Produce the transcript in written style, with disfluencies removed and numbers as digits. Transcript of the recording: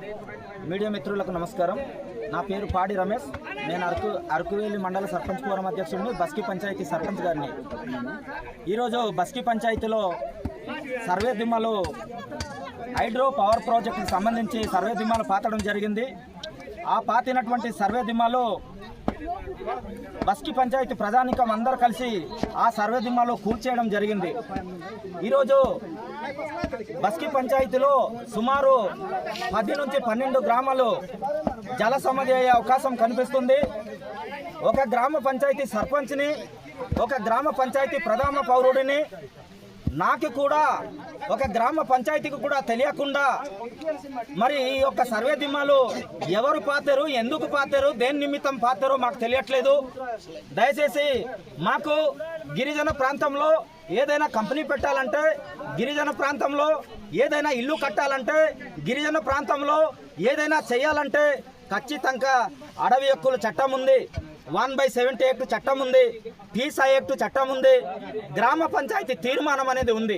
Media మిత్రులకు నమస్కారం. నా పేరు పాడి రమేష్. నేను అరకువేలి మండల సర్పంచ్ ఫోరం అధ్యక్షుడిని, బస్కీ పంచాయతీ సర్పంచ్ గారిని. ఈరోజు బస్కీ పంచాయతీలో సర్వే దిమ్మలు హైడ్రో పవర్ ప్రాజెక్టుకు సంబంధించి సర్వే దిమ్మలు పాతడం జరిగింది. ఆ పాతినటువంటి సర్వే దిమ్మలు బస్కీ పంచాయతీ ప్రజానికం అందరూ కలిసి ఆ సర్వే దిమ్మలు కూల్చేయడం జరిగింది. ఈరోజు బస్కీ పంచాయతీలో సుమారు 10 నుంచి 12 గ్రామాలు జల సమస్య అయ్యే అవకాశం కనిపిస్తుంది. ఒక గ్రామ పంచాయతీ సర్పంచ్ని, ఒక గ్రామ పంచాయతీ ప్రధాన పౌరుడిని, నాకు కూడా ఒక గ్రామ పంచాయతీకి కూడా తెలియకుండా మరి ఈ యొక్క సర్వే దిమ్మలు ఎవరు పాతారు, ఎందుకు పాతారు, దేని నిమిత్తం పాతారో మాకు తెలియట్లేదు. దయచేసి మాకు గిరిజన ప్రాంతంలో ఏదైనా కంపెనీ పెట్టాలంటే, గిరిజన ప్రాంతంలో ఏదైనా ఇల్లు కట్టాలంటే, గిరిజన ప్రాంతంలో ఏదైనా చేయాలంటే ఖచ్చితంగా అడవి హక్కుల చట్టం ఉంది, 1/70 యాక్ట్ చట్టం ఉంది, పీసా యాక్ట్ చట్టం ఉంది, గ్రామ పంచాయతీ తీర్మానం అనేది ఉంది.